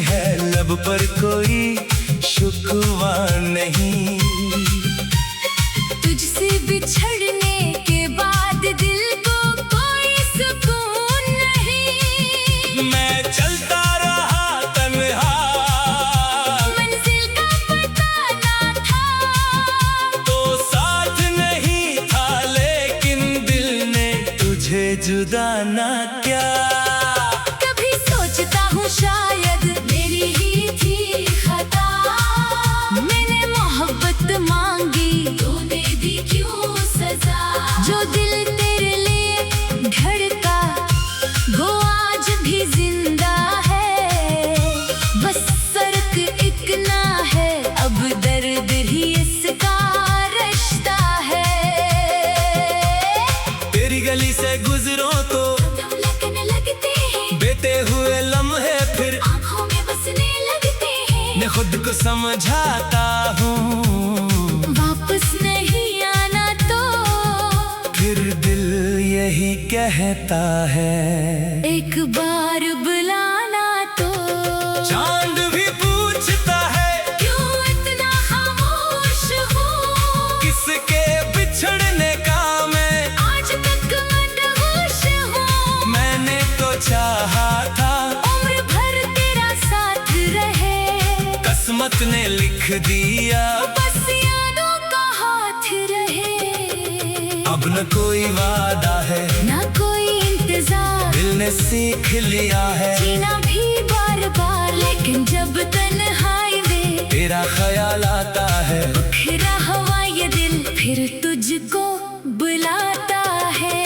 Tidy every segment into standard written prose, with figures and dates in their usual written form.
है लब पर कोई शुक्वा नहीं। तुझसे बिछड़ने के बाद दिल को कोई सुकून नहीं। मैं चलता रहा तन्हा, मंजिल का पता ना था। तो साथ नहीं था लेकिन दिल ने तुझे जुदा ना किया। कभी सोचता हूँ शायद मेरी ही थी खता। मैंने मोहब्बत मांगी, तूने दी क्यों सजा। जो दिल तेरे लिए धड़का वो आज भी जिंदा है। बस फर्क एक ना है, अब दर्द ही इसका रिश्ता है। तेरी गली से गुजरो तो तुम लगने लगते हैं, बीते हुए लम्हे फिर आँखों में बसने लगते हैं। मैं खुद को समझाता हूँ, वापस नहीं आना तो फिर दिल यही कहता है। एक बार बुलाना तो चांद भी पूछता है क्यों इतना खामोश हूँ। किसके बिछड़ने का मैं आज तक मदहोश हूँ। मैंने तो चाहा था उम्र भर तेरा साथ रहे, किस्मत ने लिख दिया। बस यादों का हाथ रहे। अब न कोई वादा है, ना कोई इंतजार, दिल ने सीख लिया है। जीना भी बार बार, लेकिन जब तन्हाई में तेरा ख्याल आता है, बिखरा हुआ ये दिल फिर तुझको बुलाता है।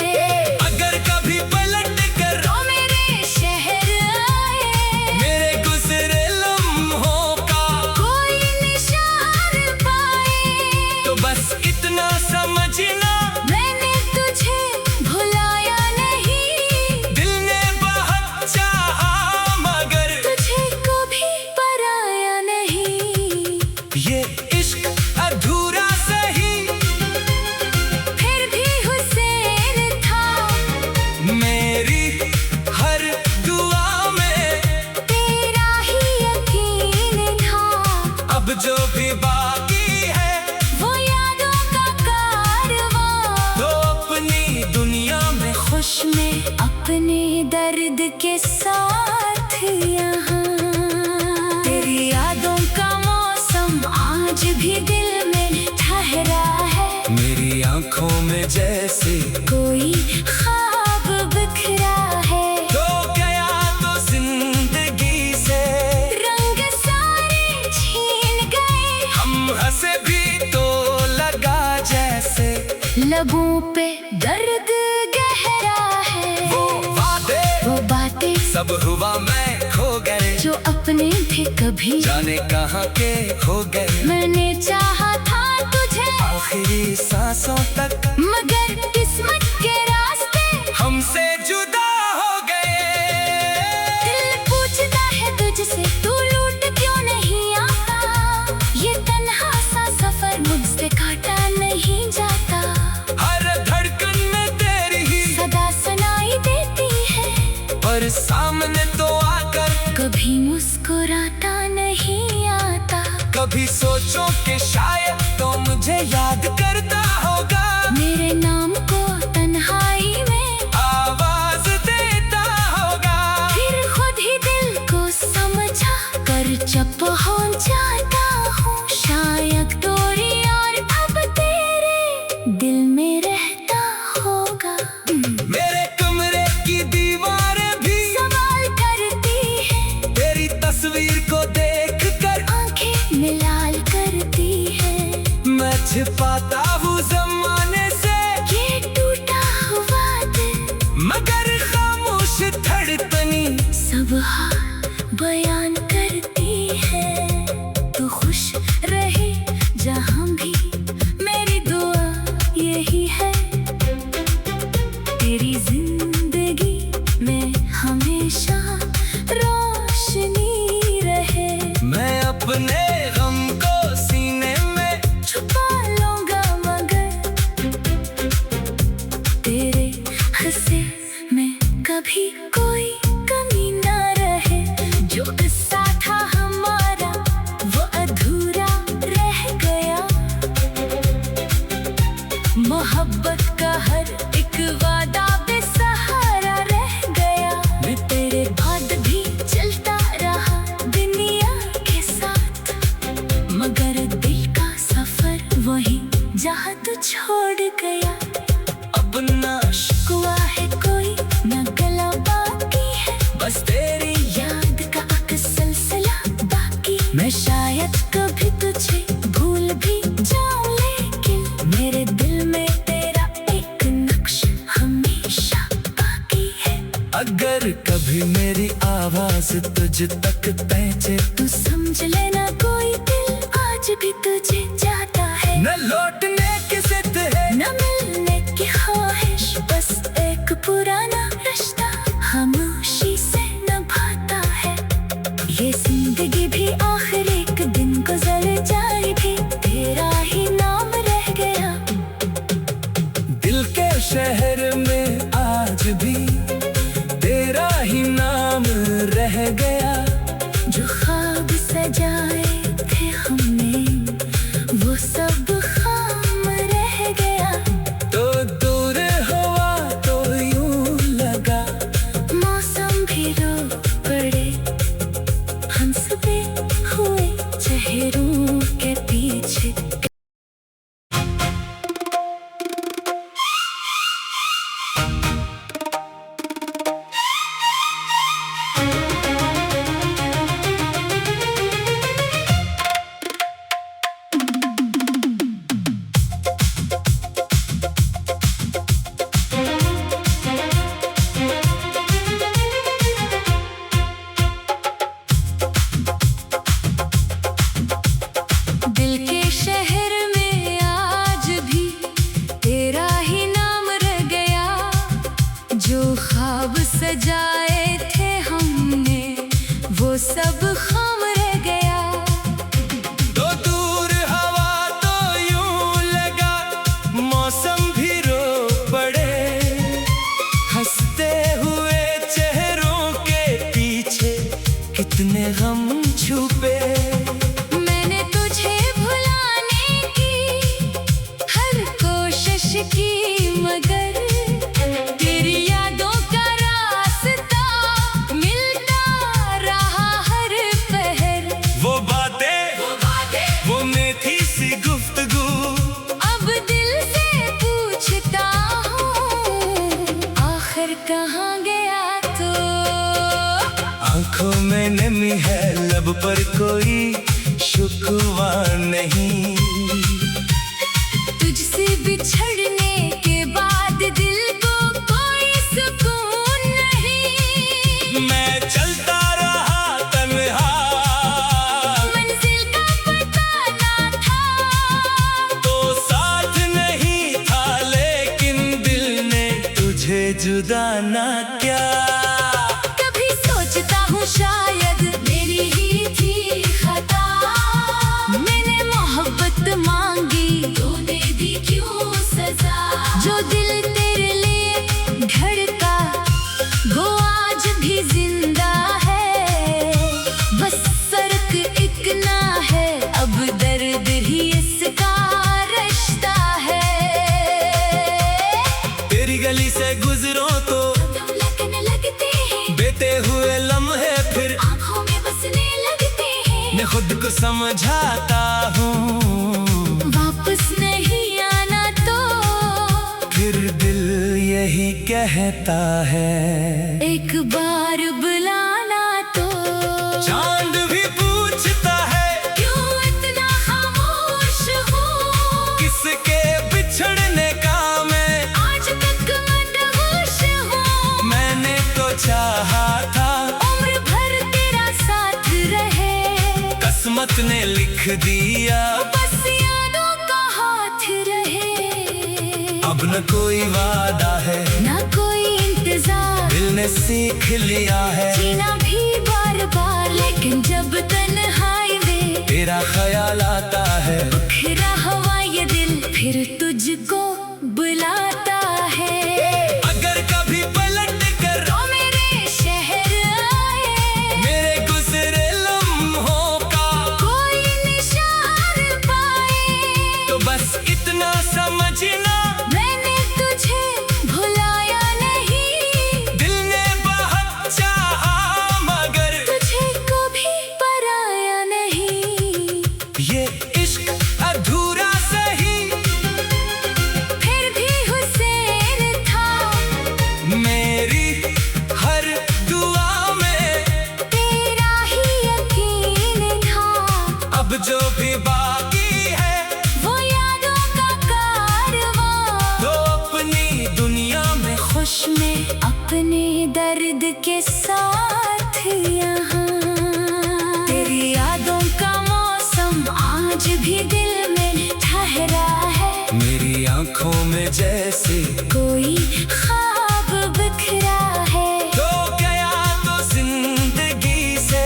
अगर कभी पलट कर तो मेरे शहर आए, मेरे गुजरे लम्हों का कोई निशान पाए। तो बस इतना समझना, मैंने तुझे भुलाया नहीं। दिल ने बहुत चाहा मगर तुझे कभी पराया नहीं। ये इश्क अधूरा सही फिर भी हुसैन था, मेरी हर दुआ में। तेरा ही यकीन था। अब जो भी बाकी है वो यादों का कारवां, तो अपनी दुनिया में खुश में अपने दर्द के साथ यहाँ। तेरी यादों का मौसम आज भी दिल में ठहरा है। मेरी आंखों में जैसे कोई ख्वाब बिखरा है, तो गया तो जिंदगी से रंग सारे छीन गए। हम हंसे भी तो लगा जैसे लबों पे दर्द गहरा है। वो बातें सब हुआ मैं खो गए, जो अपने थे कभी जाने कहाँ के हो गए। मैंने चाहा था तुझे आखिरी सांसों तक मगर किस्मत के रास्ते हमसे जुदा हो गए। दिल पूछता है तुझसे, तू लूट क्यों नहीं आता। ये तन्हा सा सफर मुझसे काटा नहीं जाता। हर धड़कन में तेरी ही सदा सुनाई देती है, पर सामने तो आकर कभी मुस्कुराता नहीं आता। कभी सोचो कि शायद तो मुझे याद करता होगा, मेरे नाम को तन्हाई में आवाज देता होगा। फिर खुद ही दिल को समझा कर जब पहुंच जाता हूँ, शायद दूरी और अब तेरे दिल में रहता होगा। मेरे कमरे की दीवारें भी सवाल करती है, तेरी तस्वीर को देखकर आंखें मिलाल करती है। मैं छिपाता हूँ जमाने से ये टूटा हुआ दिल मगर खामोश धड़कनी सब हाल बयान करती है। तो खुश रहे जहाँ भी, मेरी दुआ यही है। तेरी जिंदगी में हमेशा रोशनी रहे। मैं अपने गम को सीने में छुपा लूंगा मगर तेरे हंसे में कभी कोई कमी ना रहे। मोहब्बत का हर एक वादा बेसहारा रह गया। मैं तेरे बाद भी चलता रहा दुनिया के साथ, मगर दिल का सफर वही जहाँ तू छोड़ गया। अब ना शिकवा है कोई, ना गला बाकी है, बस तेरी याद का एक सिलसिला बाकी। मैं शायद कभी तुझे भूल भी जाऊं, लेकिन मेरे दिल में तेरा एक नक्श हमेशा बाकी है। अगर कभी मेरी आवाज तुझ तक पहुंचे, तू समझ लेना कोई दिल आज भी तुझे चाहता है। न लौटने की जिद है, न मिलने की ख्वाहिश, बस एक पुराना रिश्ता खामोशी से निभाता है। ये जिंदगी भी आखिर एक दिन गुजर जाए भी, तेरा ही नाम रह गया। दिल के शहर में आज भी तेरा ही नाम रह गया। जो ख्वाब सजाए थे हमने वो सब खाम रह गया। तो दूर हुआ तो यूं लगा, मौसम भी रो पड़े, हंसते हुए चेहरों के पीछे। दिल के शहर में आज भी तेरा ही नाम रह गया। जो ख्वाब सजाए थे हमने वो सब खाम रह गया। तो दूर हवा तो यूं लगा, मौसम भी रो पड़े, हंसते हुए चेहरों के पीछे कितने गम छुपे। मैंने तुझे भुलाने की हर कोशिश की, मगर तेरी यादों का रास्ता मिलता रहा हर पहर। वो बातें वो मीठी सी गुफ्तगू, अब दिल से पूछता हूँ आखिर कहाँ गया तो। आंखों में नमी है, लब पर कोई शुक्वा नहीं। तुझसे बिछड़ने के बाद दिल को कोई सुकून नहीं। मैं चलता रहा तन्हा, मंजिल का पता ना था, तो साथ नहीं था, लेकिन दिल ने तुझे जुदा ना किया। कभी सोचता हूँ शायद मेरी ही थी खता, मैंने मोहब्बत मांगी तूने दी क्यों सजा। जो दिल तेरे लिए धड़का वो आज भी जिंदा है, बस फर्क एक ना है, अब दर्द ही इसका रिश्ता है। तेरी गली से गुजरो तो तुम लगने लगते हैं, बीते हुए लम्हे फिर आँखों में बसने लगते हैं। मैं खुद को समझाता हूँ, वापस नहीं आना तो फिर दिल यही कहता है। एक बार बुलाना तो चांद भी पूछता है, क्यों इतना खामोश हो, किसके बिछड़ने का मैं आज तक मदहोश हूँ। मैंने तो चाहा था उम्र भर तेरा साथ रहे, किस्मत ने लिख दिया, बस यादों का हाथ रहे। अब न कोई वादा है, ना कोई इंतजार, दिल ने सीख लिया है। जीना भी बार बार, लेकिन जब तन्हाई में तेरा ख्याल आता है, बिखरा हुआ ये दिल फिर तुझको बुलाता है। अगर कभी पलट कर तो मेरे शहर आए, मेरे गुजरे लम्हों का कोई निशान पाए, तो बस इतना समझना, में जैसे कोई ख्वाब बिखरा है। तो गया तो जिंदगी से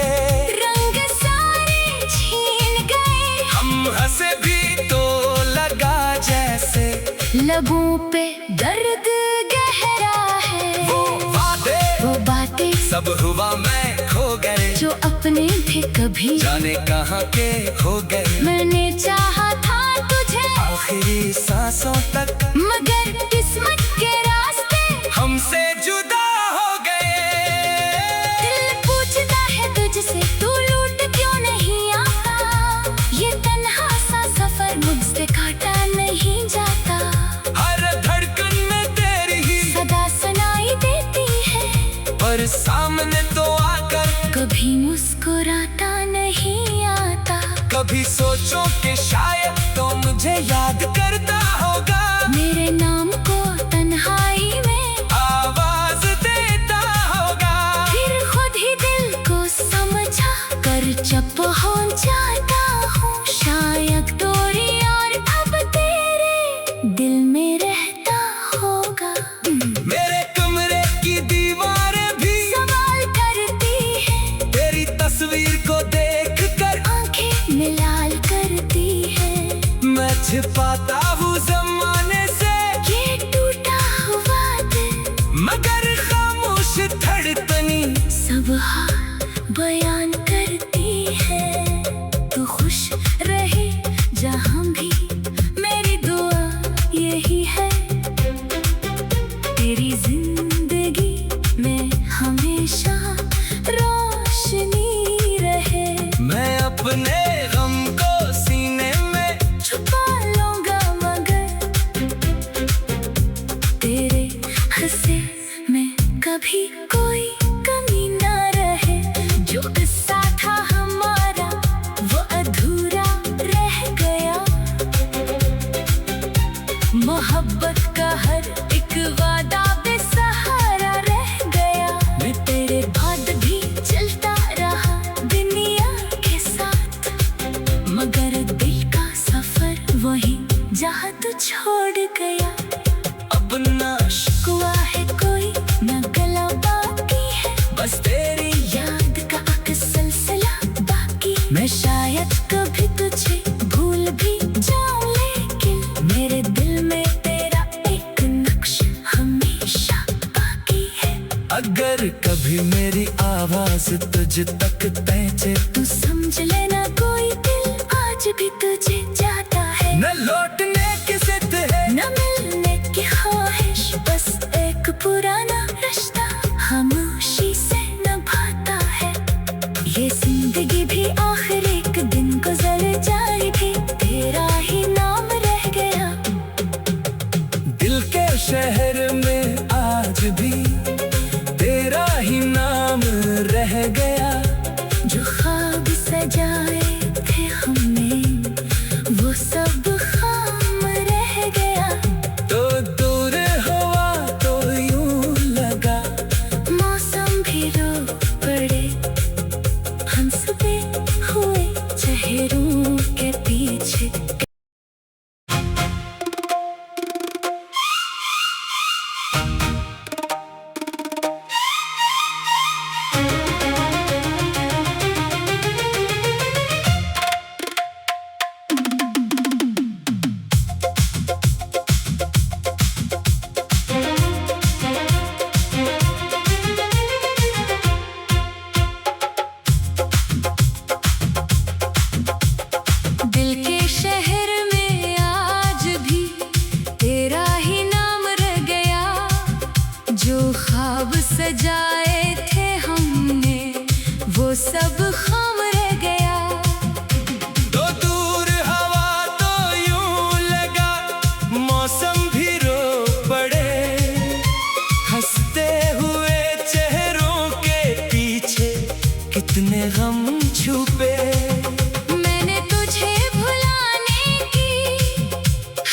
रंग सारे छीन गए। हम हंसे भी तो लगा जैसे लबों पे दर्द गहरा है। वो वादे वो बातें सब हुआ मैं खो गए, जो अपने थे कभी जाने कहाँ के हो गए। मैंने चाहा था तुझे आखिरी सांसों तक, मगर किस्मत के रास्ते हमसे जुदा हो गए। दिल पूछता है तुझसे, तू लूट क्यों नहीं आता? ये तन्हा सा सफर मुझसे काटा नहीं जाता। हर धड़कन में तेरी ही सदा सुनाई देती है, पर सामने तो आकर कभी मुस्कुराता नहीं आता। कभी सोचो कि शायद तो मुझे याद करता होगा, मेरे नाम को तन्हाई में आवाज देता होगा। फिर खुद ही दिल को समझा कर जब पहुंचाता हूँ शायद दूरी, और अब तेरे दिल में रहता होगा। मेरे कमरे की दीवारें भी सवाल करती है, तेरी तस्वीर को देख कर आंखें मिलाल करती है। मैं छिपाता हूँ जमाने से ये टूटा हुआ दिल, मगर खामोश धड़कनी सब हाल बयान करती है। तू खुश रहे जहाँ भी, मेरी दुआ यही है। तेरी जिंदगी में हमेशा रोशनी रहे। मैं अपने गम को सीने में छुपा लूंगा मगर तेरे हंसे में कभी कोई कमी ना रहे। जो किस्सा था हमारा वो अधूरा रह गया। मोहब्बत का हर एक वादा बेसहारा रह गया। मैं तेरे बाद भी चलता रहा दुनिया के साथ, मगर दिल का सफर वही जहाँ तू छोड़ गया। अब ना शिकवा है कोई न गला बाकी है, बस तेरी याद का एक सिलसिला बाकी। मैं शायद कभी तुझे भूल भी जाऊं, लेकिन मेरे दिल में तेरा एक नक्श हमेशा बाकी है। अगर कभी मेरी आवाज तुझ तक पहुंचे, तू समझ लेना कोई दिल आज भी तुझे जाता है। न लौटने की जिद है, न मिलने की ख्वाहिश, बस एक पुराना रिश्ता खामोशी से निभाता है। ये जिंदगी भी आखिर एक दिन गुजर जाएगी, तेरा ही नाम रह गया। दिल के शहर में आज भी तेरा ही नाम रह गया। जो ख्वाब सजाए थे हमने वो सब खाम रह गया। तो दूर हुआ तो यूं लगा, मौसम भी रो पड़े, हंसते हुए चेहरों के पीछे। दिल के शहर में आज भी तेरा ही नाम रह गया। जो ख्वाब सजाए थे हमने वो सब खाम रह गया। तो दूर हवा तो यूं लगा, मौसम भी रो पड़े, हंसते हुए चेहरों के पीछे कितने गम छुपे। मैंने तुझे भुलाने की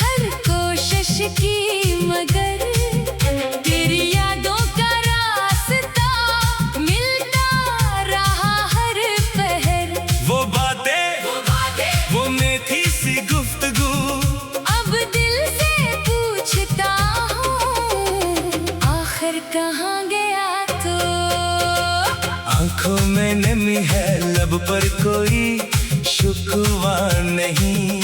हर कोशिश की, मगर तेरी यादों का रास्ता मिलता रहा हर पहर। वो बातें वो मीठी सी गुफ्तगू अब दिल से पूछता नमी है लब पर कोई शुक्वा नहीं।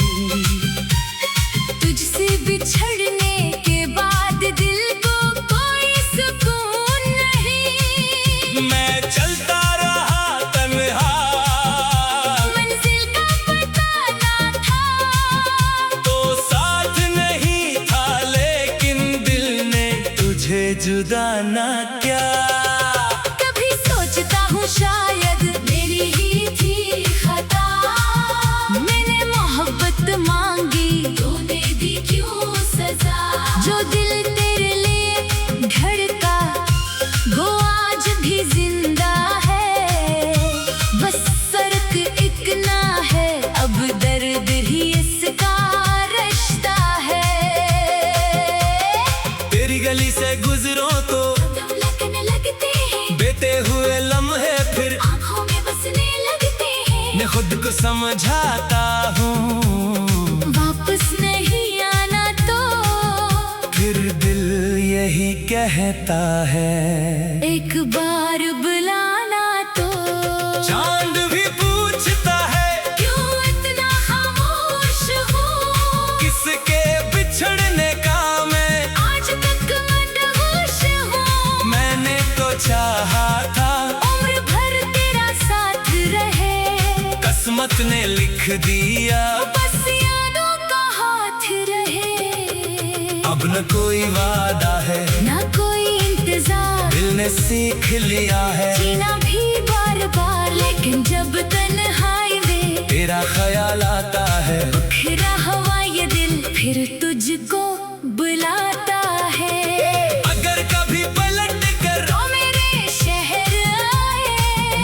तुझसे बिछड़ने के बाद दिल को कोई सुकून नहीं। मैं चलता रहा तन्हा, मंजिल का पता ना था। तो साथ नहीं था लेकिन दिल ने तुझे जुदा ना क्या। कभी सोचता हूँ शायद मेरी ही थी खता। मैंने मोहब्बत मांगी, तूने दी क्यों सजा। जो दिल तेरे लिए धड़का वो आज भी जिंदा है। बस फर्क एक ना है, अब दर्द ही इसका रिश्ता है। तेरी गली से गुजरो तो दम लगने लगते हैं, बीते हुए लम्हे फिर आँखों में बसने लगते हैं। मैं खुद को समझाता हूँ, वापस नहीं आना तो फिर दिल यही कहता है। एक बार बुलाना तो चांद भी पूछता है क्यों इतना खामोश हूँ। किसके बिछड़ने का मैं आज तक मदहोश हूँ। मैंने तो चाहा था उम्र भर तेरा साथ रहे, किस्मत ने लिख दिया बस यादों का हाथ रहे। अब न कोई वादा है ना कोई इंतजार, दिल ने सीख लिया है जीना भी बार बार। लेकिन जब तन्हाई में तेरा ख्याल आता है, बिखरा हुआ ये दिल फिर तुझको बुलाता है। अगर कभी पलट कर तो मेरे शहर आए,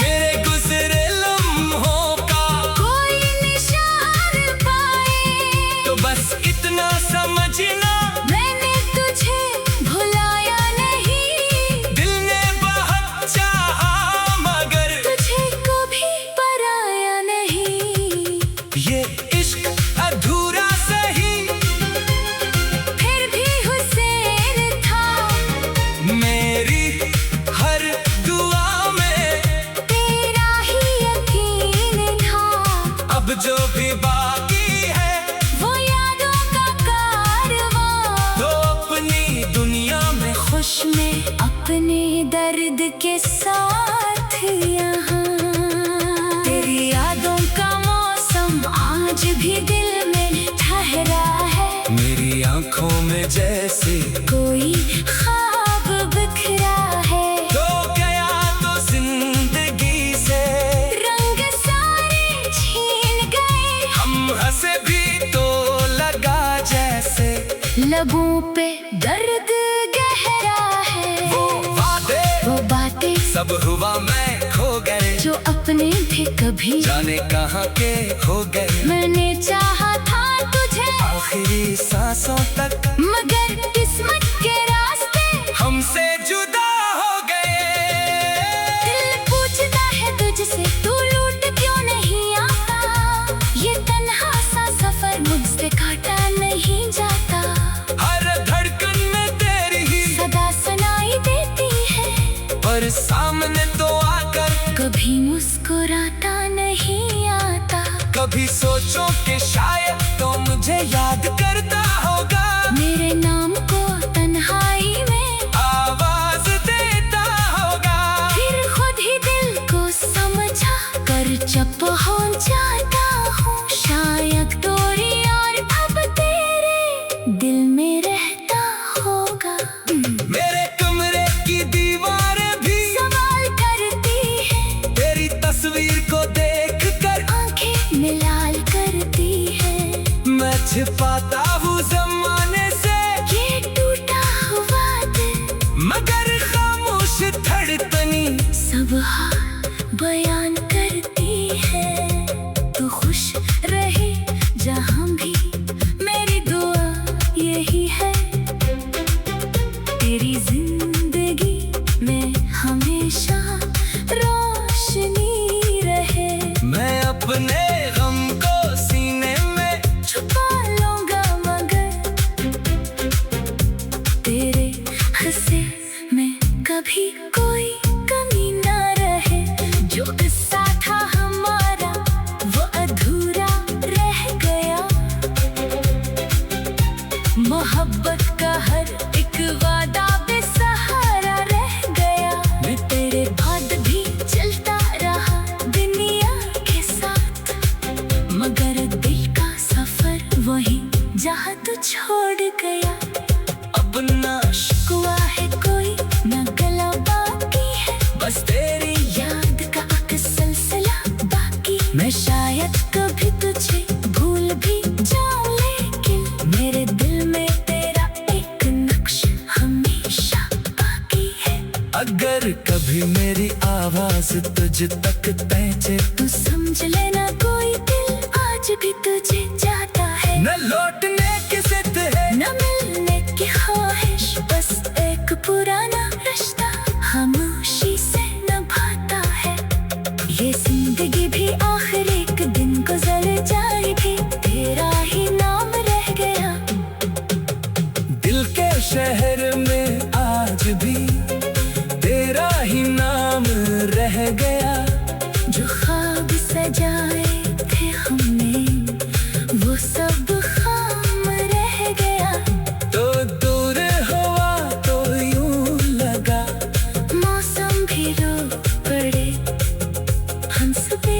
मेरे गुजरे लम्हों का कोई निशान पाए। तो बस इतना समझना मैंने तुझे भुलाया नहीं, दिल ने बहुत चाहा मगर तुझे कभी पराया नहीं। ये इश्क अधूरा सही फिर भी हुसैन था मेरी हर दुआ में, तेरा ही यकीन था। अब जो भी बाकी है वो यादों का कारवां, तो अपनी दुनिया में खुश में अपने दर्द के साथ यहाँ। तेरी यादों का मौसम आज भी दिल में ठहरा है। मेरी आंखों में जैसे कोई ख्वाब बिखरा है, तो गया तो जिंदगी से रंग सारे छीन गए। हम हंसे भी तो लगा जैसे लबों पे दर्द गहरा है। वो वादे वो बातें सब हुआ मैं खो गए, जो अपने थे कभी जाने कहाँ के हो गए। मैंने चाहा था तुझे आखिरी सांसों तक मगर किस्मत के रास्ते हमसे जुदा हो गए। दिल पूछता है तुझसे तू लूट क्यों नहीं आता। ये तन्हा सा सफर मुझसे काटा नहीं जाता। हर धड़कन में तेरी ही सदा सुनाई देती है, पर सामने तो आकर कभी मुस्कुराता नहीं आता। कभी सोचो कि शायद तो मुझे याद करता होगा, मेरे नाम को तन्हाई में आवाज देता होगा। फिर खुद ही दिल को समझा कर चुप हो जाता हूँ। शायद दूरी और अब तेरे दिल में रहता होगा। मेरे कमरे की दीवारें भी सवाल करती है, तेरी तस्वीर को देख कर आंखें मिलाल करती है। मैं छिपाता हूँ जमाने से ये टूटा हुआ दिल मगर खामोश धड़कनी सब हाल बयान करती है। तो खुश रहे जहाँ भी, मेरी दुआ यही मोहब्बत का हर एक वादा बेसहारा रह गया। मैं तेरे बाद भी चलता रहा दुनिया के साथ, मगर दिल का सफर वही जहाँ तू छोड़ गया। अब ना शिकवा है कोई, ना गला बाकी है, बस तेरी याद का एक सिलसिला बाकी। मैं शायद कभी तुझे भूल भी जाऊं, लेकिन मेरे दिल में तेरा एक नक्श हमेशा बाकी है। अगर कभी मेरी आवाज तुझ तक पहुंचे, तू समझ लेना कोई दिल आज भी तुझे चाहता है। न लौटने की जिद है, न मिलने की ख्वाहिश, बस एक पुराना रिश्ता खामोशी से निभाता है। ये जिंदगी भी आखिर एक दिन गुजर जाएगी, तेरा ही नाम रह गया। दिल के शहर में आज भी तेरा ही नाम रह गया। जो ख्वाब सजाए थे हमने वो सब खाम रह गया। तो दूर हुआ तो यूं लगा, मौसम भी रो पड़े, हंसते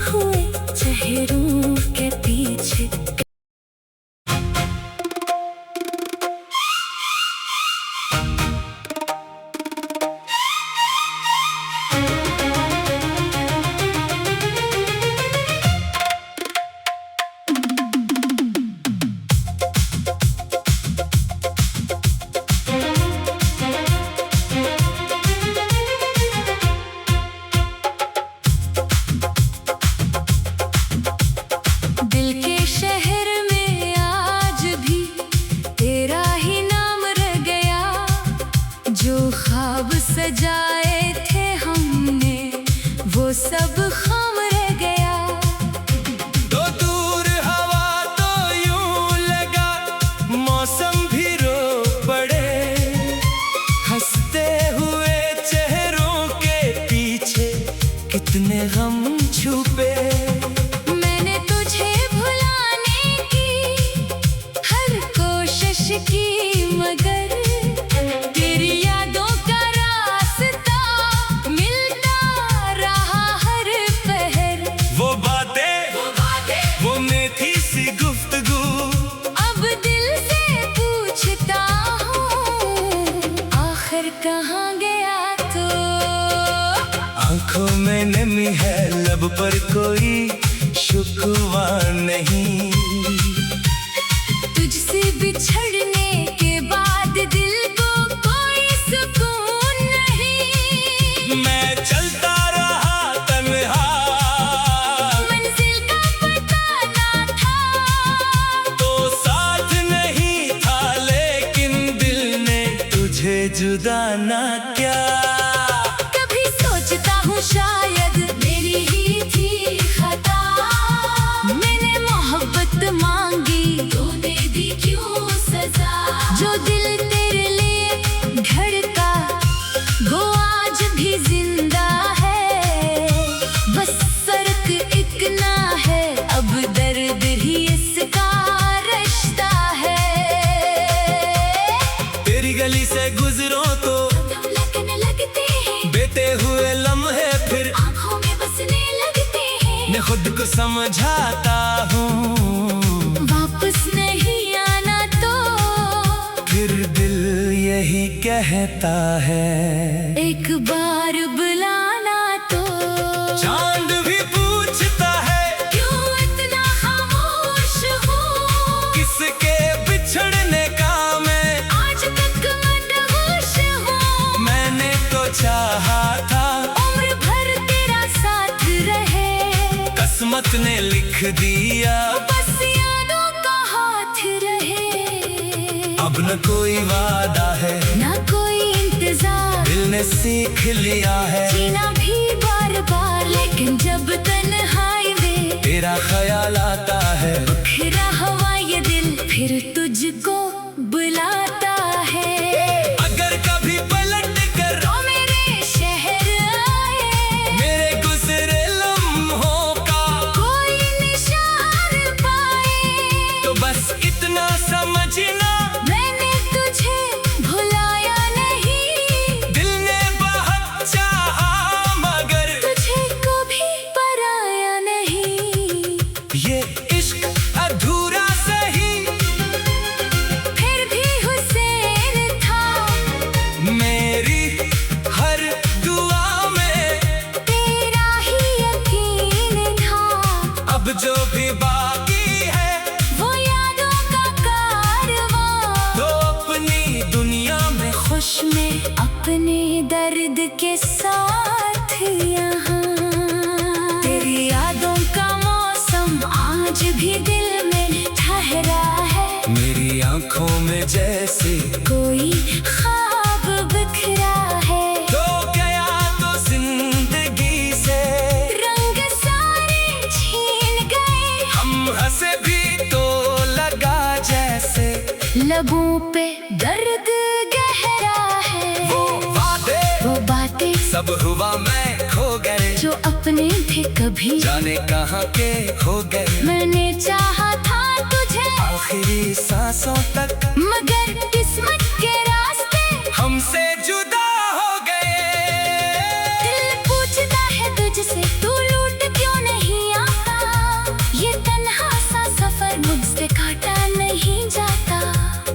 हुए चेहरों के पीछे। दिल के शहर में आज भी तेरा ही नाम रह गया। जो ख्वाब सजाए थे हमने वो सब खाम रह गया। तो दूर हवा तो यूं लगा, मौसम भी रो पड़े, हंसते हुए चेहरों के पीछे कितने गम छुपे। मैंने तुझे भुलाने की हर कोशिश की, मगर तेरी यादों का रास्ता मिलता रहा हर पहर। वो बातें वो मीठी सी गुफ्तगू, अब दिल से पूछता हूँ आखिर कहाँ गया तो। आंखों में नमी है, लब पर कोई शुक्वा नहीं। तुझसे बिछड़ने के बाद दिल को कोई सुकून नहीं। मैं चलता रहा तन्हा, मंजिल का पता ना था, तो साथ नहीं था, लेकिन दिल ने तुझे जुदा ना किया। कभी सोचता हूँ शायद मेरी ही थी खता, मैंने मोहब्बत मांगी तूने दी क्यों सजा। जो दिल तेरे लिए धड़का वो आज भी जिंदा है, बस फर्क एक ना है, अब दर्द ही इसका रिश्ता है। तेरी गली से गुजरो तो तुम लगने लगते हैं, बीते हुए लम्हे फिर आँखों में बसने लगते हैं। मैं खुद को समझाता हूँ, वापस नहीं आना तो फिर दिल यही कहता है। एक बार बुलाना तो चांद भी पूछता है, क्यों इतना खामोश हो, किसके बिछड़ने का मैं आज तक मदहोश हूँ। मैंने तो चाहा था उम्र भर तेरा साथ रहे, किस्मत ने लिख दिया, बस यादों का हाथ रहे। अब न कोई वादा है, ना कोई इंतजार, दिल ने सीख लिया है जीना भी बार बार, लेकिन जब तन्हाई में तेरा ख्याल आता है। बिखरा हुआ ये दिल फिर तुझको बुलाता है। अगर कभी पलट कर तो मेरे शहर आए, मेरे गुजरे लम्हों का कोई निशान पाए, तो बस इतना समझना तेरी आंखों में जैसे कोई ख्वाब बिखरा है। तो गया तो जिंदगी से रंग सारे छीन गए। हम हंसे भी तो लगा जैसे लबों पे दर्द गहरा है। वो बातें सब हुआ मैं खो गए, जो अपने थे कभी जाने कहाँ के हो गए। मैंने चाहा था तुझे आखिरी सांसों तक, मगर किस्मत के रास्ते हमसे जुदा हो गए। दिल पूछता है तुझसे, तू लूट क्यों नहीं आता। ये तन्हा सा सफर मुझसे काटा नहीं जाता।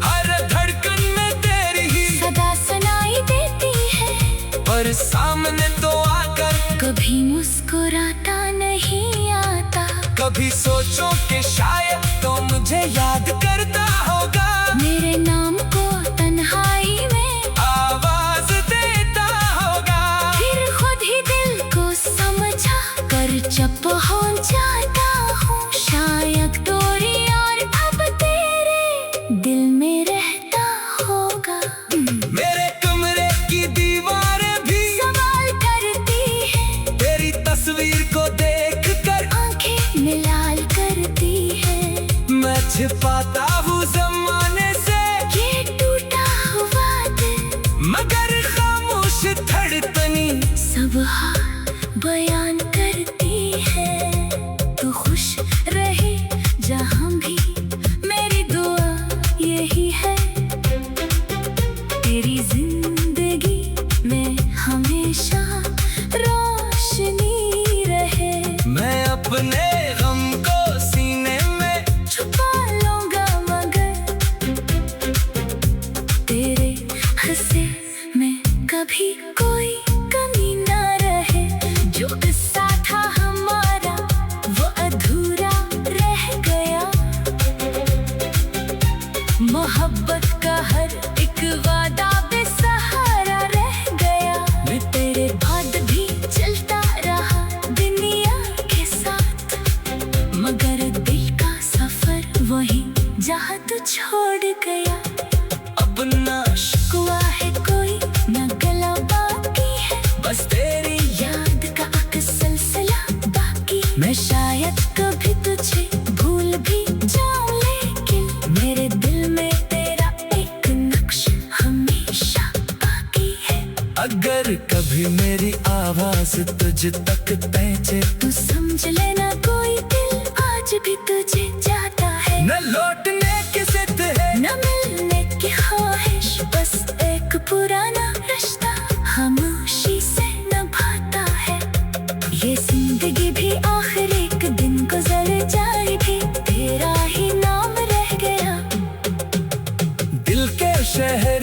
हर धड़कन में तेरी ही सदा सुनाई देती है, पर सामने तो आकर कभी मुस्कुराता नहीं आता। कभी सोचो कि शायद तो मुझे याद करता होगा, मेरे नाम को तन्हाई में आवाज देता होगा। फिर खुद ही दिल को समझा कर जब पहुंच जाता हूँ शायद दूरी, और अब तेरे दिल में रहता होगा। मेरे कमरे की दीवारें भी सवाल करती है, तेरी तस्वीर को देखकर आंखें मिलाल करती है। मैं छिपाता हूँ जमाने से ये टूटा हुआ दिल, मगर खामोश धड़कनी सब हाल बयान करती है। तू खुश रहे जहाँ भी, मेरी दुआ यही है। तेरी जिंदगी में हमेशा रोशनी रहे। मैं अपने गम को सीने में छुपा लूंगा मगर तेरे हंसे में कभी कोई कमी ना रहे। जो किस्सा था हमारा वो अधूरा रह गया। मोहब्बत का हर एक वादा बेसहारा रह गया। मैं तेरे बाद भी चलता रहा दुनिया के साथ, मगर दिल का सफर वही जहाँ तू छोड़ गया। अब ना शिकवा है कोई न गला बाकी है, बस तेरी याद का एक सिलसिला बाकी। मैं शायद कभी तुझे भूल भी जाऊं, लेकिन मेरे दिल में तेरा एक नक्श हमेशा बाकी है। अगर कभी मेरी आवाज तुझ तक पहुंचे, तू समझ लेना कोई दिल आज भी तुझे चाहता है। न लौटने की जिद है, न मिलने की ख्वाहिश, बस एक पुराना रिश्ता खामोशी से निभाता है। ये जिंदगी भी आखिर एक दिन गुजर जाएगी, तेरा ही नाम रह गया। दिल के शहर